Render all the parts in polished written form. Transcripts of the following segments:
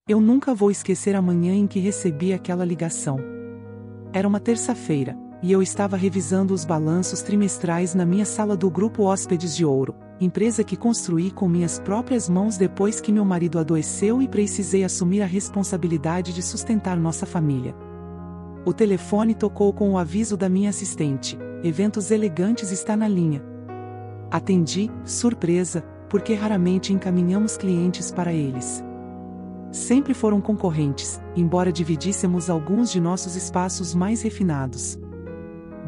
Eu nunca vou esquecer a manhã em que recebi aquela ligação. Era uma terça-feira, e eu estava revisando os balanços trimestrais na minha sala do Grupo Hóspedes de Ouro, empresa que construí com minhas próprias mãos depois que meu marido adoeceu e precisei assumir a responsabilidade de sustentar nossa família. O telefone tocou com o aviso da minha assistente: Eventos Elegantes está na linha. Atendi, surpresa, porque raramente encaminhamos clientes para eles. Sempre foram concorrentes, embora dividíssemos alguns de nossos espaços mais refinados.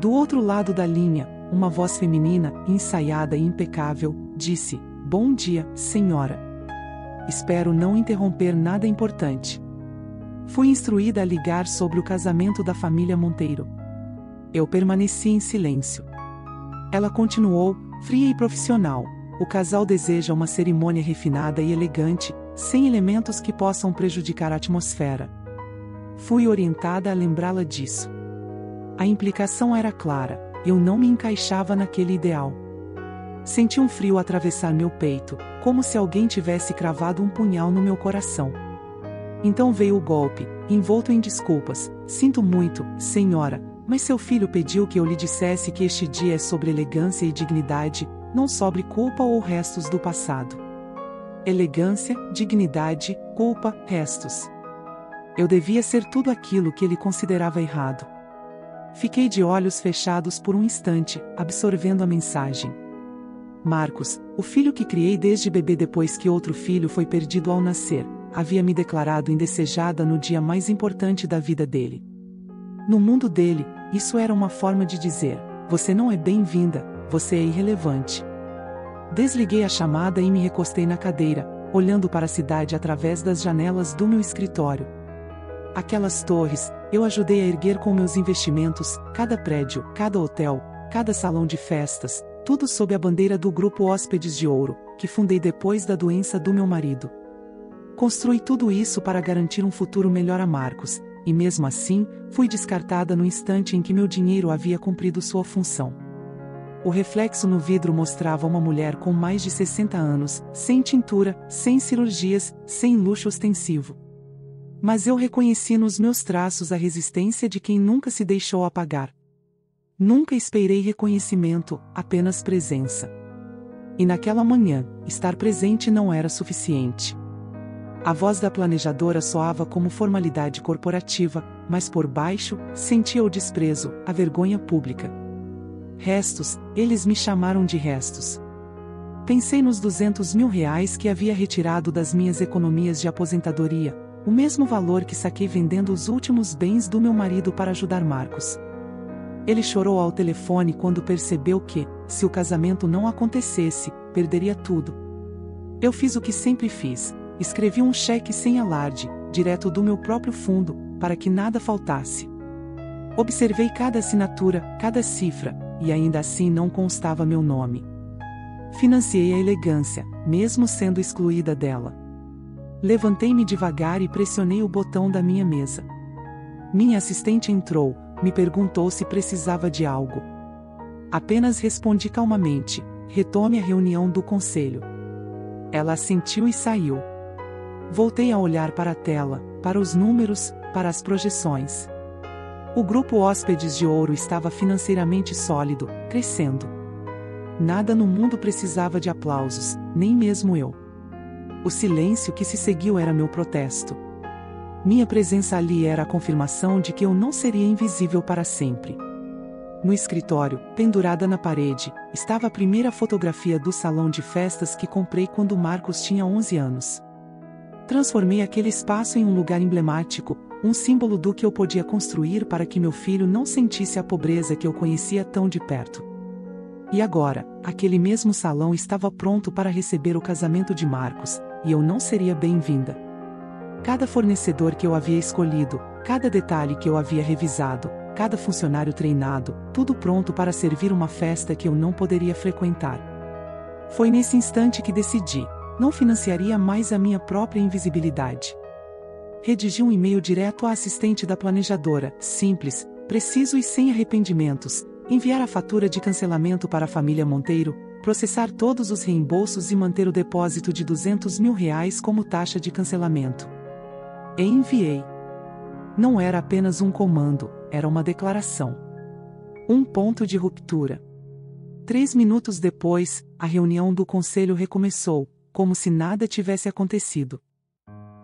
Do outro lado da linha, uma voz feminina, ensaiada e impecável, disse: Bom dia, senhora. Espero não interromper nada importante. Fui instruída a ligar sobre o casamento da família Monteiro. Eu permaneci em silêncio. Ela continuou, fria e profissional: O casal deseja uma cerimônia refinada e elegante, sem elementos que possam prejudicar a atmosfera. Fui orientada a lembrá-la disso. A implicação era clara: eu não me encaixava naquele ideal. Senti um frio atravessar meu peito, como se alguém tivesse cravado um punhal no meu coração. Então veio o golpe, envolto em desculpas: Sinto muito, senhora, mas seu filho pediu que eu lhe dissesse que este dia é sobre elegância e dignidade, não sobre culpa ou restos do passado. Elegância, dignidade, culpa, restos. Eu devia ser tudo aquilo que ele considerava errado. Fiquei de olhos fechados por um instante, absorvendo a mensagem. Marcos, o filho que criei desde bebê depois que outro filho foi perdido ao nascer, havia me declarado indesejada no dia mais importante da vida dele. No mundo dele, isso era uma forma de dizer: você não é bem-vinda, você é irrelevante. Desliguei a chamada e me recostei na cadeira, olhando para a cidade através das janelas do meu escritório. Aquelas torres, eu ajudei a erguer com meus investimentos, cada prédio, cada hotel, cada salão de festas, tudo sob a bandeira do Grupo Hóspedes de Ouro, que fundei depois da doença do meu marido. Construí tudo isso para garantir um futuro melhor a Marcos, e mesmo assim, fui descartada no instante em que meu dinheiro havia cumprido sua função. O reflexo no vidro mostrava uma mulher com mais de 60 anos, sem tintura, sem cirurgias, sem luxo ostensivo. Mas eu reconheci nos meus traços a resistência de quem nunca se deixou apagar. Nunca esperei reconhecimento, apenas presença. E naquela manhã, estar presente não era suficiente. A voz da planejadora soava como formalidade corporativa, mas por baixo, sentia o desprezo, a vergonha pública. Restos, eles me chamaram de restos. Pensei nos R$200 mil que havia retirado das minhas economias de aposentadoria, o mesmo valor que saquei vendendo os últimos bens do meu marido para ajudar Marcos. Ele chorou ao telefone quando percebeu que, se o casamento não acontecesse, perderia tudo. Eu fiz o que sempre fiz: escrevi um cheque sem alarde, direto do meu próprio fundo, para que nada faltasse. Observei cada assinatura, cada cifra, e ainda assim não constava meu nome. Financiei a elegância, mesmo sendo excluída dela. Levantei-me devagar e pressionei o botão da minha mesa. Minha assistente entrou, me perguntou se precisava de algo. Apenas respondi calmamente: retome a reunião do conselho. Ela assentiu e saiu. Voltei a olhar para a tela, para os números, para as projeções. O Grupo Hóspedes de Ouro estava financeiramente sólido, crescendo. Nada no mundo precisava de aplausos, nem mesmo eu. O silêncio que se seguiu era meu protesto. Minha presença ali era a confirmação de que eu não seria invisível para sempre. No escritório, pendurada na parede, estava a primeira fotografia do salão de festas que comprei quando Marcos tinha 11 anos. Transformei aquele espaço em um lugar emblemático, um símbolo do que eu podia construir para que meu filho não sentisse a pobreza que eu conhecia tão de perto. E agora, aquele mesmo salão estava pronto para receber o casamento de Marcos, e eu não seria bem-vinda. Cada fornecedor que eu havia escolhido, cada detalhe que eu havia revisado, cada funcionário treinado, tudo pronto para servir uma festa que eu não poderia frequentar. Foi nesse instante que decidi: não financiaria mais a minha própria invisibilidade. Redigi um e-mail direto à assistente da planejadora, simples, preciso e sem arrependimentos: enviar a fatura de cancelamento para a família Monteiro, processar todos os reembolsos e manter o depósito de R$200 mil como taxa de cancelamento. E enviei. Não era apenas um comando, era uma declaração. Um ponto de ruptura. 3 minutos depois, a reunião do conselho recomeçou, como se nada tivesse acontecido.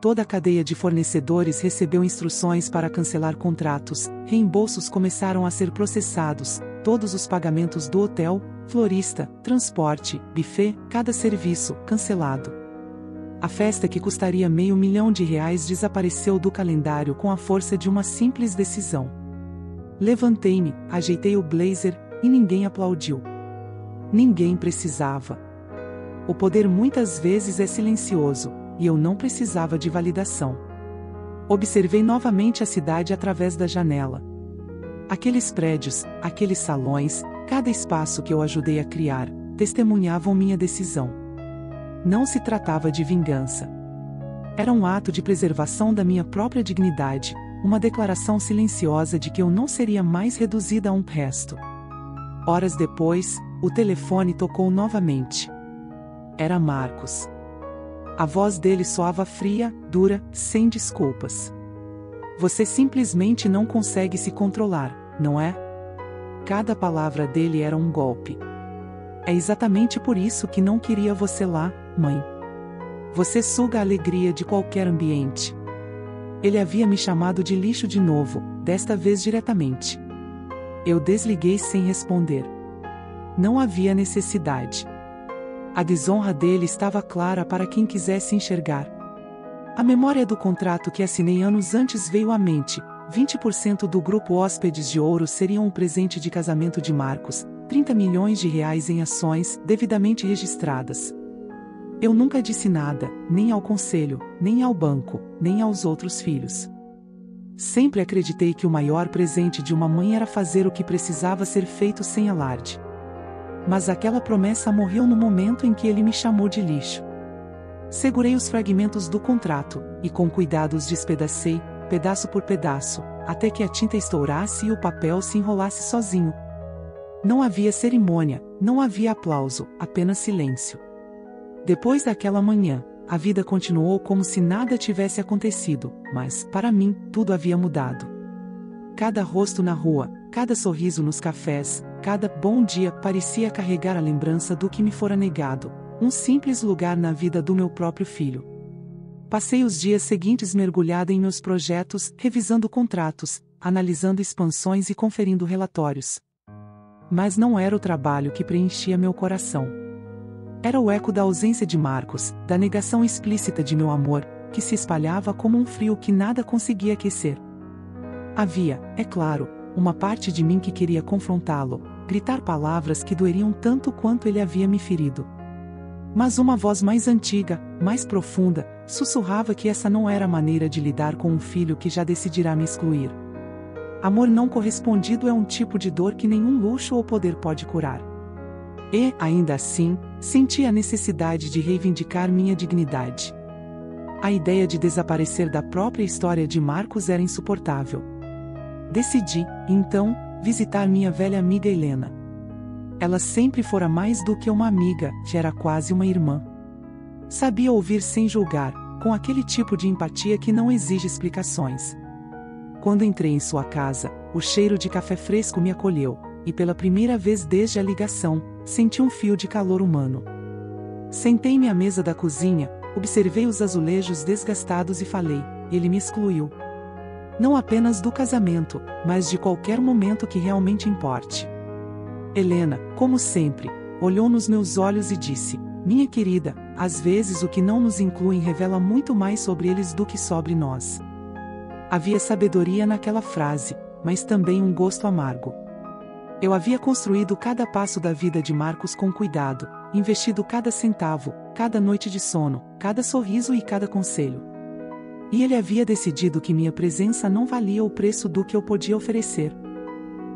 Toda a cadeia de fornecedores recebeu instruções para cancelar contratos, reembolsos começaram a ser processados, todos os pagamentos do hotel, florista, transporte, buffet, cada serviço, cancelado. A festa que custaria R$500 mil desapareceu do calendário com a força de uma simples decisão. Levantei-me, ajeitei o blazer, e ninguém aplaudiu. Ninguém precisava. O poder muitas vezes é silencioso, e eu não precisava de validação. Observei novamente a cidade através da janela. Aqueles prédios, aqueles salões, cada espaço que eu ajudei a criar, testemunhavam minha decisão. Não se tratava de vingança. Era um ato de preservação da minha própria dignidade, uma declaração silenciosa de que eu não seria mais reduzida a um resto. Horas depois, o telefone tocou novamente. Era Marcos. A voz dele soava fria, dura, sem desculpas. Você simplesmente não consegue se controlar, não é? Cada palavra dele era um golpe. É exatamente por isso que não queria você lá, mãe. Você suga a alegria de qualquer ambiente. Ele havia me chamado de lixo de novo, desta vez diretamente. Eu desliguei sem responder. Não havia necessidade. A desonra dele estava clara para quem quisesse enxergar. A memória do contrato que assinei anos antes veio à mente. 20% do grupo Hóspedes de Ouro seriam um presente de casamento de Marcos, R$30 milhões em ações, devidamente registradas. Eu nunca disse nada, nem ao conselho, nem ao banco, nem aos outros filhos. Sempre acreditei que o maior presente de uma mãe era fazer o que precisava ser feito sem alarde. Mas aquela promessa morreu no momento em que ele me chamou de lixo. Segurei os fragmentos do contrato, e com cuidado os despedacei, pedaço por pedaço, até que a tinta estourasse e o papel se enrolasse sozinho. Não havia cerimônia, não havia aplauso, apenas silêncio. Depois daquela manhã, a vida continuou como se nada tivesse acontecido, mas, para mim, tudo havia mudado. Cada rosto na rua, cada sorriso nos cafés, cada bom dia parecia carregar a lembrança do que me fora negado, um simples lugar na vida do meu próprio filho. Passei os dias seguintes mergulhada em meus projetos, revisando contratos, analisando expansões e conferindo relatórios. Mas não era o trabalho que preenchia meu coração. Era o eco da ausência de Marcos, da negação explícita de meu amor, que se espalhava como um frio que nada conseguia aquecer. Havia, é claro, uma parte de mim que queria confrontá-lo, gritar palavras que doeriam tanto quanto ele havia me ferido. Mas uma voz mais antiga, mais profunda, sussurrava que essa não era a maneira de lidar com um filho que já decidirá me excluir. Amor não correspondido é um tipo de dor que nenhum luxo ou poder pode curar. E, ainda assim, senti a necessidade de reivindicar minha dignidade. A ideia de desaparecer da própria história de Marcos era insuportável. Decidi, então, visitar minha velha amiga Helena. Ela sempre fora mais do que uma amiga, era quase uma irmã. Sabia ouvir sem julgar, com aquele tipo de empatia que não exige explicações. Quando entrei em sua casa, o cheiro de café fresco me acolheu, e pela primeira vez desde a ligação, senti um fio de calor humano. Sentei-me à mesa da cozinha, observei os azulejos desgastados e falei, ele me excluiu. Não apenas do casamento, mas de qualquer momento que realmente importe. Helena, como sempre, olhou nos meus olhos e disse, minha querida, às vezes o que não nos incluem revela muito mais sobre eles do que sobre nós. Havia sabedoria naquela frase, mas também um gosto amargo. Eu havia construído cada passo da vida de Marcos com cuidado, investido cada centavo, cada noite de sono, cada sorriso e cada conselho. E ele havia decidido que minha presença não valia o preço do que eu podia oferecer.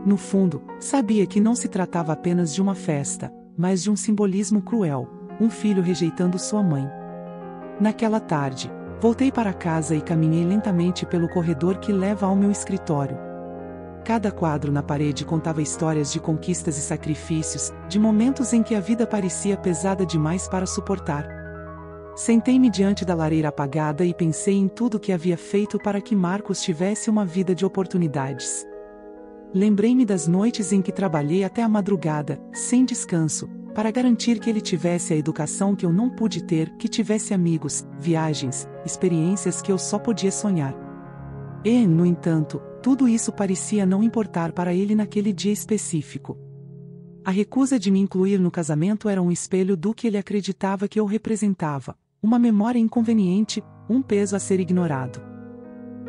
No fundo, sabia que não se tratava apenas de uma festa, mas de um simbolismo cruel, um filho rejeitando sua mãe. Naquela tarde, voltei para casa e caminhei lentamente pelo corredor que leva ao meu escritório. Cada quadro na parede contava histórias de conquistas e sacrifícios, de momentos em que a vida parecia pesada demais para suportar. Sentei-me diante da lareira apagada e pensei em tudo que havia feito para que Marcos tivesse uma vida de oportunidades. Lembrei-me das noites em que trabalhei até a madrugada, sem descanso, para garantir que ele tivesse a educação que eu não pude ter, que tivesse amigos, viagens, experiências que eu só podia sonhar. E, no entanto, tudo isso parecia não importar para ele naquele dia específico. A recusa de me incluir no casamento era um espelho do que ele acreditava que eu representava, uma memória inconveniente, um peso a ser ignorado.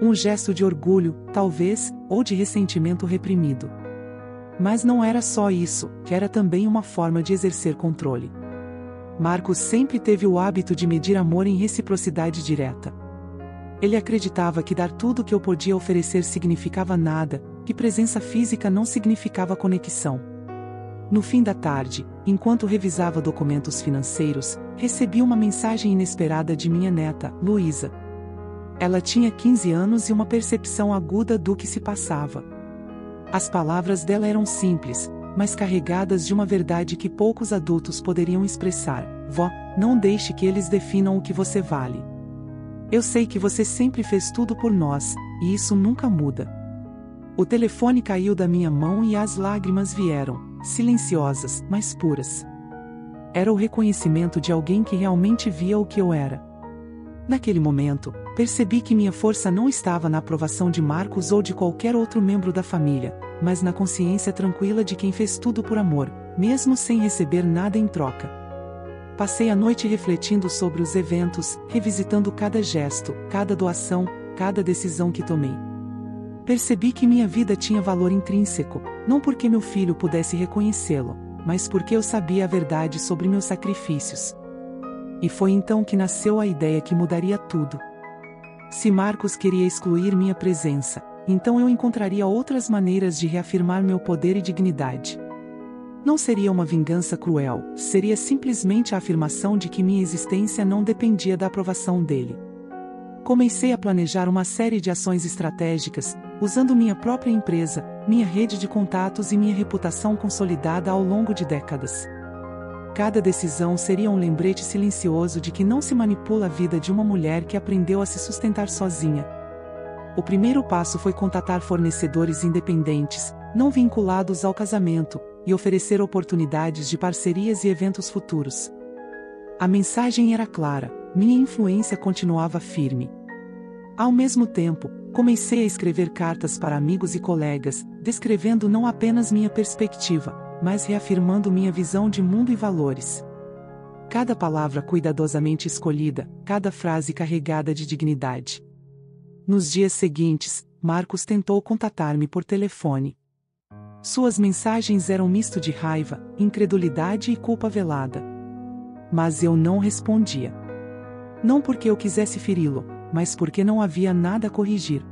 Um gesto de orgulho, talvez, ou de ressentimento reprimido. Mas não era só isso, que era também uma forma de exercer controle. Marcos sempre teve o hábito de medir amor em reciprocidade direta. Ele acreditava que dar tudo o que eu podia oferecer significava nada, que presença física não significava conexão. No fim da tarde, enquanto revisava documentos financeiros, recebi uma mensagem inesperada de minha neta, Luísa. Ela tinha 15 anos e uma percepção aguda do que se passava. As palavras dela eram simples, mas carregadas de uma verdade que poucos adultos poderiam expressar. Vó, não deixe que eles definam o que você vale. Eu sei que você sempre fez tudo por nós, e isso nunca muda. O telefone caiu da minha mão e as lágrimas vieram, silenciosas, mas puras. Era o reconhecimento de alguém que realmente via o que eu era. Naquele momento, percebi que minha força não estava na aprovação de Marcos ou de qualquer outro membro da família, mas na consciência tranquila de quem fez tudo por amor, mesmo sem receber nada em troca. Passei a noite refletindo sobre os eventos, revisitando cada gesto, cada doação, cada decisão que tomei. Percebi que minha vida tinha valor intrínseco, não porque meu filho pudesse reconhecê-lo, mas porque eu sabia a verdade sobre meus sacrifícios. E foi então que nasceu a ideia que mudaria tudo. Se Marcos queria excluir minha presença, então eu encontraria outras maneiras de reafirmar meu poder e dignidade. Não seria uma vingança cruel, seria simplesmente a afirmação de que minha existência não dependia da aprovação dele. Comecei a planejar uma série de ações estratégicas, usando minha própria empresa, minha rede de contatos e minha reputação consolidada ao longo de décadas. Cada decisão seria um lembrete silencioso de que não se manipula a vida de uma mulher que aprendeu a se sustentar sozinha. O primeiro passo foi contatar fornecedores independentes, não vinculados ao casamento, e oferecer oportunidades de parcerias e eventos futuros. A mensagem era clara, minha influência continuava firme. Ao mesmo tempo, comecei a escrever cartas para amigos e colegas, descrevendo não apenas minha perspectiva, mas reafirmando minha visão de mundo e valores. Cada palavra cuidadosamente escolhida, cada frase carregada de dignidade. Nos dias seguintes, Marcos tentou contatar-me por telefone. Suas mensagens eram um misto de raiva, incredulidade e culpa velada. Mas eu não respondia. Não porque eu quisesse feri-lo, mas porque não havia nada a corrigir.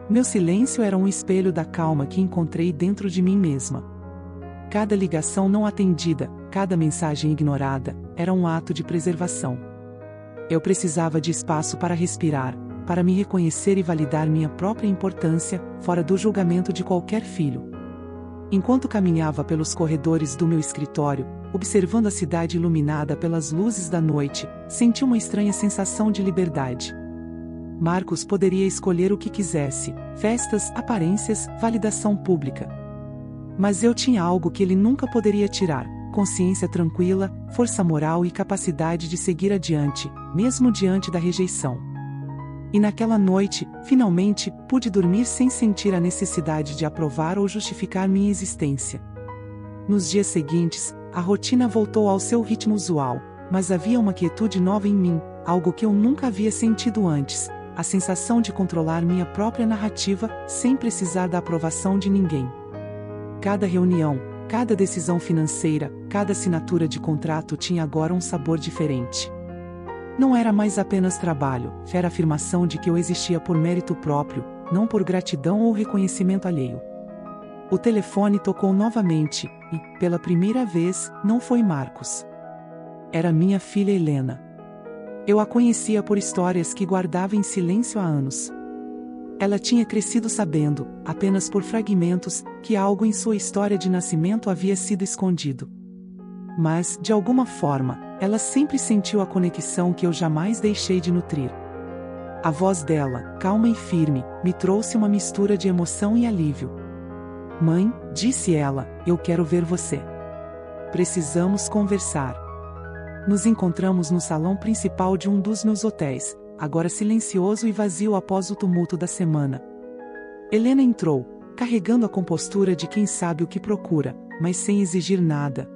Meu silêncio era um espelho da calma que encontrei dentro de mim mesma. Cada ligação não atendida, cada mensagem ignorada, era um ato de preservação. Eu precisava de espaço para respirar, para me reconhecer e validar minha própria importância, fora do julgamento de qualquer filho. Enquanto caminhava pelos corredores do meu escritório, observando a cidade iluminada pelas luzes da noite, senti uma estranha sensação de liberdade. Marcos poderia escolher o que quisesse: festas, aparências, validação pública. Mas eu tinha algo que ele nunca poderia tirar: consciência tranquila, força moral e capacidade de seguir adiante, mesmo diante da rejeição. E naquela noite, finalmente, pude dormir sem sentir a necessidade de aprovar ou justificar minha existência. Nos dias seguintes, a rotina voltou ao seu ritmo usual, mas havia uma quietude nova em mim, algo que eu nunca havia sentido antes: a sensação de controlar minha própria narrativa, sem precisar da aprovação de ninguém. Cada reunião, cada decisão financeira, cada assinatura de contrato tinha agora um sabor diferente. Não era mais apenas trabalho, era a afirmação de que eu existia por mérito próprio, não por gratidão ou reconhecimento alheio. O telefone tocou novamente, e, pela primeira vez, não foi Marcos. Era minha filha Helena. Eu a conhecia por histórias que guardava em silêncio há anos. Ela tinha crescido sabendo, apenas por fragmentos, que algo em sua história de nascimento havia sido escondido. Mas, de alguma forma, Ela sempre sentiu a conexão que eu jamais deixei de nutrir. A voz dela, calma e firme, me trouxe uma mistura de emoção e alívio. Mãe, disse ela, eu quero ver você. Precisamos conversar. Nos encontramos no salão principal de um dos meus hotéis, agora silencioso e vazio após o tumulto da semana. Helena entrou, carregando a compostura de quem sabe o que procura, mas sem exigir nada.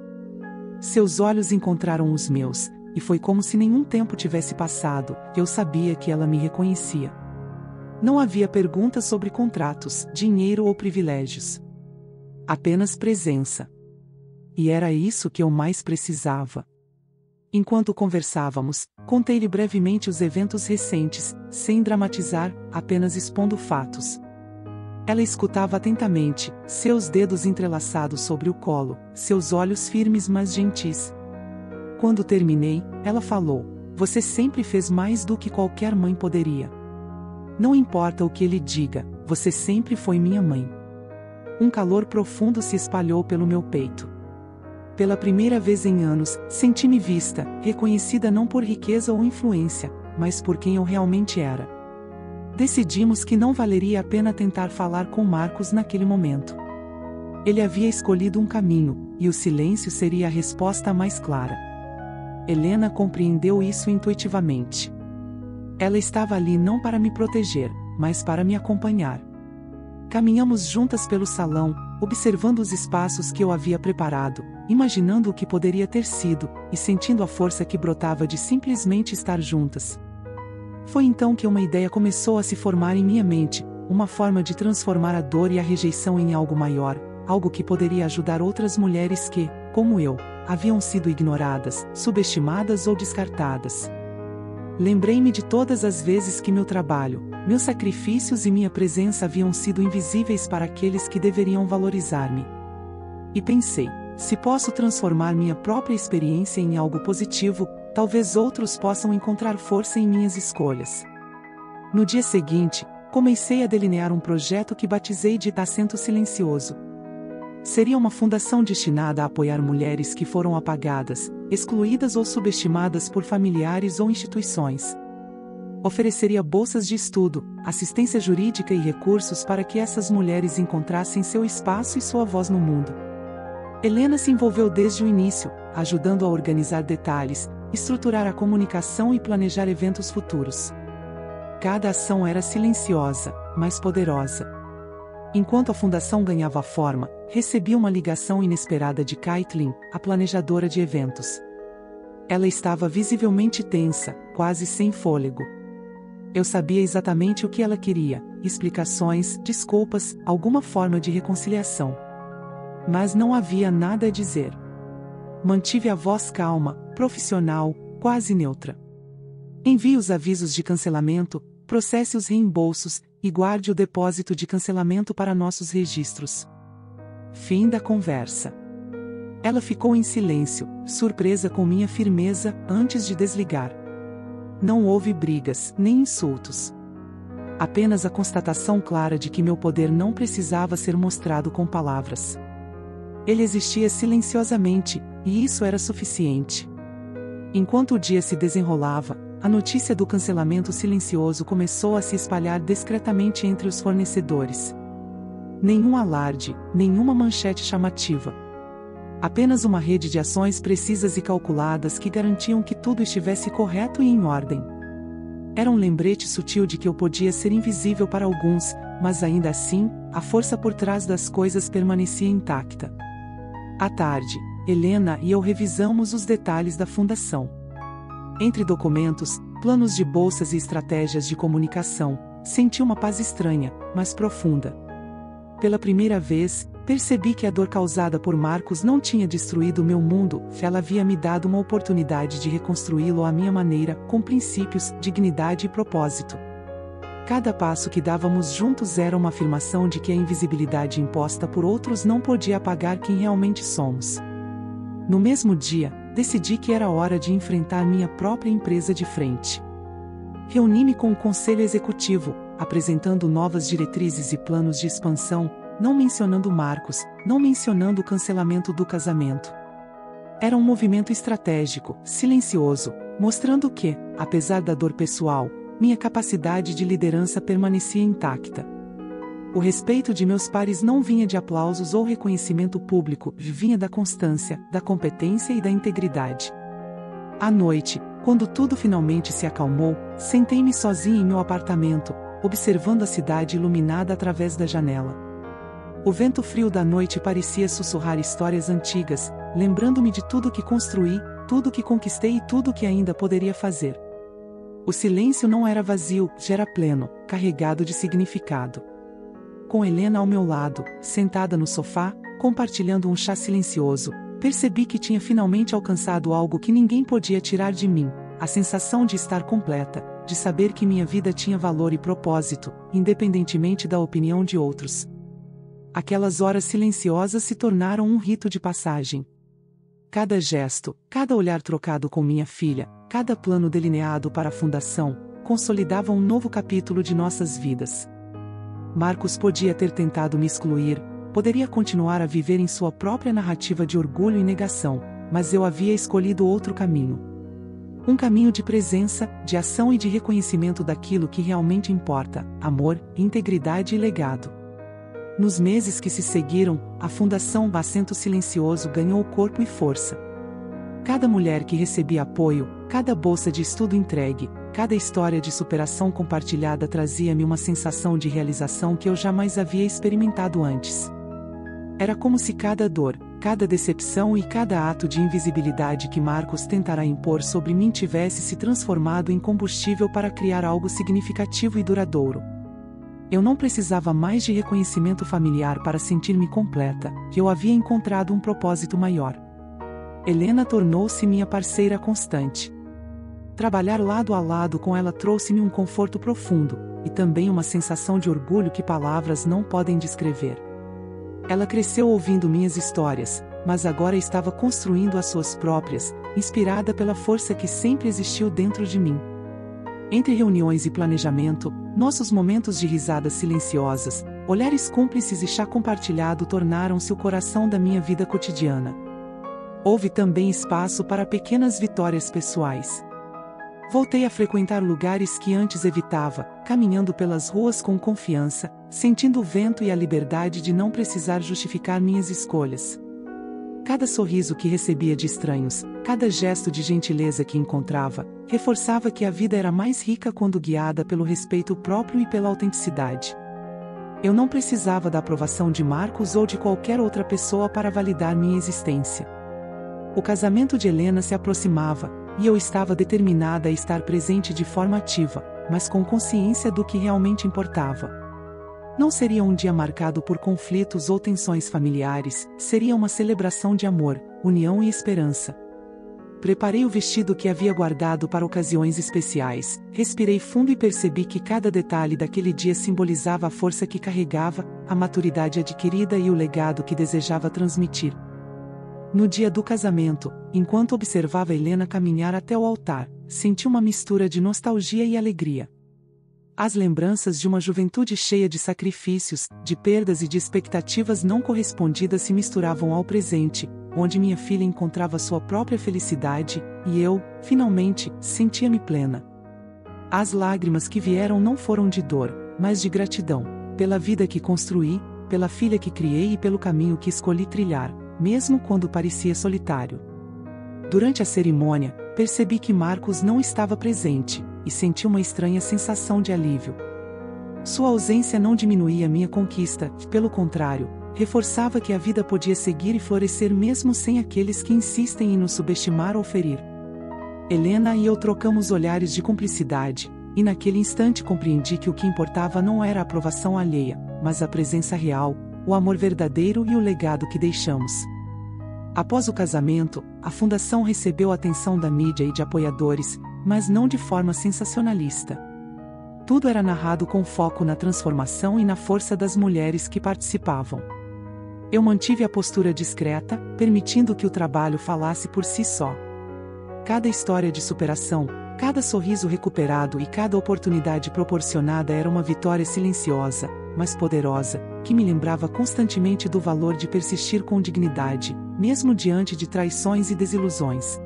Seus olhos encontraram os meus, e foi como se nenhum tempo tivesse passado. Eu sabia que ela me reconhecia. Não havia perguntas sobre contratos, dinheiro ou privilégios. Apenas presença. E era isso que eu mais precisava. Enquanto conversávamos, contei-lhe brevemente os eventos recentes, sem dramatizar, apenas expondo fatos. Ela escutava atentamente, seus dedos entrelaçados sobre o colo, seus olhos firmes mas gentis. Quando terminei, ela falou: você sempre fez mais do que qualquer mãe poderia. Não importa o que ele diga, você sempre foi minha mãe. Um calor profundo se espalhou pelo meu peito. Pela primeira vez em anos, senti-me vista, reconhecida não por riqueza ou influência, mas por quem eu realmente era. Decidimos que não valeria a pena tentar falar com Marcos naquele momento. Ele havia escolhido um caminho, e o silêncio seria a resposta mais clara. Helena compreendeu isso intuitivamente. Ela estava ali não para me proteger, mas para me acompanhar. Caminhamos juntas pelo salão, observando os espaços que eu havia preparado, imaginando o que poderia ter sido, e sentindo a força que brotava de simplesmente estar juntas. Foi então que uma ideia começou a se formar em minha mente, uma forma de transformar a dor e a rejeição em algo maior, algo que poderia ajudar outras mulheres que, como eu, haviam sido ignoradas, subestimadas ou descartadas. Lembrei-me de todas as vezes que meu trabalho, meus sacrifícios e minha presença haviam sido invisíveis para aqueles que deveriam valorizar-me. E pensei, se posso transformar minha própria experiência em algo positivo, talvez outros possam encontrar força em minhas escolhas. No dia seguinte, comecei a delinear um projeto que batizei de Assento Silencioso. Seria uma fundação destinada a apoiar mulheres que foram apagadas, excluídas ou subestimadas por familiares ou instituições. Ofereceria bolsas de estudo, assistência jurídica e recursos para que essas mulheres encontrassem seu espaço e sua voz no mundo. Helena se envolveu desde o início, ajudando a organizar detalhes, estruturar a comunicação e planejar eventos futuros. Cada ação era silenciosa, mas poderosa. Enquanto a fundação ganhava forma, recebi uma ligação inesperada de Caitlin, a planejadora de eventos. Ela estava visivelmente tensa, quase sem fôlego. Eu sabia exatamente o que ela queria: explicações, desculpas, alguma forma de reconciliação. Mas não havia nada a dizer. Mantive a voz calma, profissional, quase neutra. Envie os avisos de cancelamento, processe os reembolsos, e guarde o depósito de cancelamento para nossos registros. Fim da conversa. Ela ficou em silêncio, surpresa com minha firmeza, antes de desligar. Não houve brigas, nem insultos. Apenas a constatação clara de que meu poder não precisava ser mostrado com palavras. Ele existia silenciosamente, e isso era suficiente. Enquanto o dia se desenrolava, a notícia do cancelamento silencioso começou a se espalhar discretamente entre os fornecedores. Nenhum alarde, nenhuma manchete chamativa. Apenas uma rede de ações precisas e calculadas que garantiam que tudo estivesse correto e em ordem. Era um lembrete sutil de que eu podia ser invisível para alguns, mas ainda assim, a força por trás das coisas permanecia intacta. À tarde, Helena e eu revisamos os detalhes da fundação. Entre documentos, planos de bolsas e estratégias de comunicação, senti uma paz estranha, mas profunda. Pela primeira vez, percebi que a dor causada por Marcos não tinha destruído meu mundo, ela havia me dado uma oportunidade de reconstruí-lo à minha maneira, com princípios, dignidade e propósito. Cada passo que dávamos juntos era uma afirmação de que a invisibilidade imposta por outros não podia apagar quem realmente somos. No mesmo dia, decidi que era hora de enfrentar minha própria empresa de frente. Reuni-me com o conselho executivo, apresentando novas diretrizes e planos de expansão, não mencionando Marcos, não mencionando o cancelamento do casamento. Era um movimento estratégico, silencioso, mostrando que, apesar da dor pessoal, minha capacidade de liderança permanecia intacta. O respeito de meus pares não vinha de aplausos ou reconhecimento público, vinha da constância, da competência e da integridade. À noite, quando tudo finalmente se acalmou, sentei-me sozinha em meu apartamento, observando a cidade iluminada através da janela. O vento frio da noite parecia sussurrar histórias antigas, lembrando-me de tudo que construí, tudo que conquistei e tudo que ainda poderia fazer. O silêncio não era vazio, já era pleno, carregado de significado. Com Helena ao meu lado, sentada no sofá, compartilhando um chá silencioso, percebi que tinha finalmente alcançado algo que ninguém podia tirar de mim, a sensação de estar completa, de saber que minha vida tinha valor e propósito, independentemente da opinião de outros. Aquelas horas silenciosas se tornaram um rito de passagem. Cada gesto, cada olhar trocado com minha filha, cada plano delineado para a fundação, consolidava um novo capítulo de nossas vidas. Marcos podia ter tentado me excluir, poderia continuar a viver em sua própria narrativa de orgulho e negação, mas eu havia escolhido outro caminho. Um caminho de presença, de ação e de reconhecimento daquilo que realmente importa: amor, integridade e legado. Nos meses que se seguiram, a Fundação Bacento Silencioso ganhou corpo e força. Cada mulher que recebia apoio, cada bolsa de estudo entregue, cada história de superação compartilhada trazia-me uma sensação de realização que eu jamais havia experimentado antes. Era como se cada dor, cada decepção e cada ato de invisibilidade que Marcos tentará impor sobre mim tivesse se transformado em combustível para criar algo significativo e duradouro. Eu não precisava mais de reconhecimento familiar para sentir-me completa, que eu havia encontrado um propósito maior. Helena tornou-se minha parceira constante. Trabalhar lado a lado com ela trouxe-me um conforto profundo, e também uma sensação de orgulho que palavras não podem descrever. Ela cresceu ouvindo minhas histórias, mas agora estava construindo as suas próprias, inspirada pela força que sempre existiu dentro de mim. Entre reuniões e planejamento, nossos momentos de risadas silenciosas, olhares cúmplices e chá compartilhado tornaram-se o coração da minha vida cotidiana. Houve também espaço para pequenas vitórias pessoais. Voltei a frequentar lugares que antes evitava, caminhando pelas ruas com confiança, sentindo o vento e a liberdade de não precisar justificar minhas escolhas. Cada sorriso que recebia de estranhos, cada gesto de gentileza que encontrava, reforçava que a vida era mais rica quando guiada pelo respeito próprio e pela autenticidade. Eu não precisava da aprovação de Marcos ou de qualquer outra pessoa para validar minha existência. O casamento de Helena se aproximava, e eu estava determinada a estar presente de forma ativa, mas com consciência do que realmente importava. Não seria um dia marcado por conflitos ou tensões familiares, seria uma celebração de amor, união e esperança. Preparei o vestido que havia guardado para ocasiões especiais, respirei fundo e percebi que cada detalhe daquele dia simbolizava a força que carregava, a maturidade adquirida e o legado que desejava transmitir. No dia do casamento, enquanto observava Helena caminhar até o altar, senti uma mistura de nostalgia e alegria. As lembranças de uma juventude cheia de sacrifícios, de perdas e de expectativas não correspondidas se misturavam ao presente, onde minha filha encontrava sua própria felicidade, e eu, finalmente, sentia-me plena. As lágrimas que vieram não foram de dor, mas de gratidão, pela vida que construí, pela filha que criei e pelo caminho que escolhi trilhar, mesmo quando parecia solitário. Durante a cerimônia, percebi que Marcos não estava presente, e senti uma estranha sensação de alívio. Sua ausência não diminuía minha conquista, pelo contrário, reforçava que a vida podia seguir e florescer mesmo sem aqueles que insistem em nos subestimar ou ferir. Helena e eu trocamos olhares de cumplicidade, e naquele instante compreendi que o que importava não era a aprovação alheia, mas a presença real, o amor verdadeiro e o legado que deixamos. Após o casamento, a Fundação recebeu a atenção da mídia e de apoiadores, mas não de forma sensacionalista. Tudo era narrado com foco na transformação e na força das mulheres que participavam. Eu mantive a postura discreta, permitindo que o trabalho falasse por si só. Cada história de superação, cada sorriso recuperado e cada oportunidade proporcionada era uma vitória silenciosa, mas poderosa, que me lembrava constantemente do valor de persistir com dignidade, mesmo diante de traições e desilusões.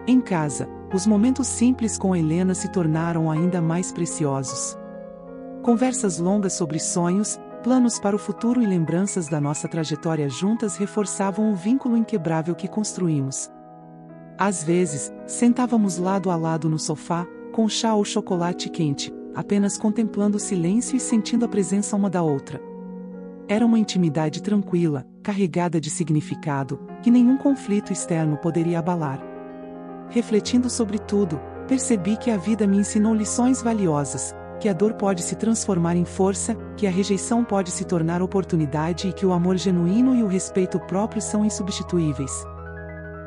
Em casa, os momentos simples com Helena se tornaram ainda mais preciosos. Conversas longas sobre sonhos, planos para o futuro e lembranças da nossa trajetória juntas reforçavam o vínculo inquebrável que construímos. Às vezes, sentávamos lado a lado no sofá, com chá ou chocolate quente, apenas contemplando o silêncio e sentindo a presença uma da outra. Era uma intimidade tranquila, carregada de significado, que nenhum conflito externo poderia abalar. Refletindo sobre tudo, percebi que a vida me ensinou lições valiosas, que a dor pode se transformar em força, que a rejeição pode se tornar oportunidade e que o amor genuíno e o respeito próprio são insubstituíveis.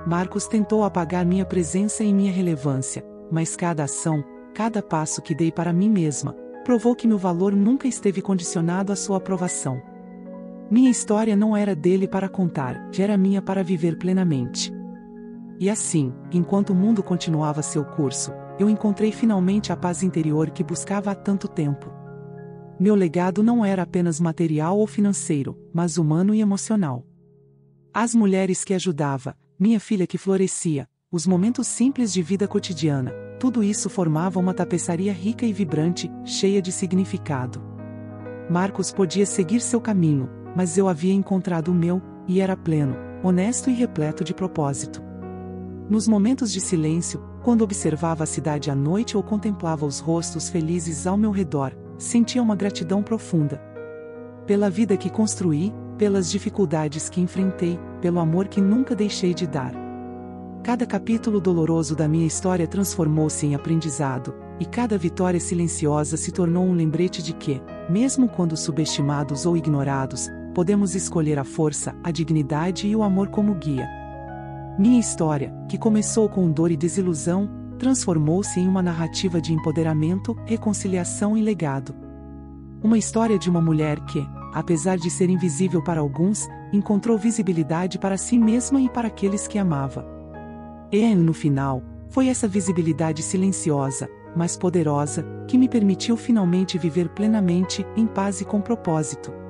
Marcos tentou apagar minha presença e minha relevância, mas cada ação, cada passo que dei para mim mesma, provou que meu valor nunca esteve condicionado à sua aprovação. Minha história não era dele para contar, era minha para viver plenamente. E assim, enquanto o mundo continuava seu curso, eu encontrei finalmente a paz interior que buscava há tanto tempo. Meu legado não era apenas material ou financeiro, mas humano e emocional. As mulheres que ajudava, minha filha que florescia, os momentos simples de vida cotidiana, tudo isso formava uma tapeçaria rica e vibrante, cheia de significado. Marcos podia seguir seu caminho, mas eu havia encontrado o meu, e era pleno, honesto e repleto de propósito. Nos momentos de silêncio, quando observava a cidade à noite ou contemplava os rostos felizes ao meu redor, sentia uma gratidão profunda. Pela vida que construí, pelas dificuldades que enfrentei, pelo amor que nunca deixei de dar. Cada capítulo doloroso da minha história transformou-se em aprendizado, e cada vitória silenciosa se tornou um lembrete de que, mesmo quando subestimados ou ignorados, podemos escolher a força, a dignidade e o amor como guia. Minha história, que começou com dor e desilusão, transformou-se em uma narrativa de empoderamento, reconciliação e legado. Uma história de uma mulher que, apesar de ser invisível para alguns, encontrou visibilidade para si mesma e para aqueles que amava. E, no final, foi essa visibilidade silenciosa, mas poderosa, que me permitiu finalmente viver plenamente, em paz e com propósito.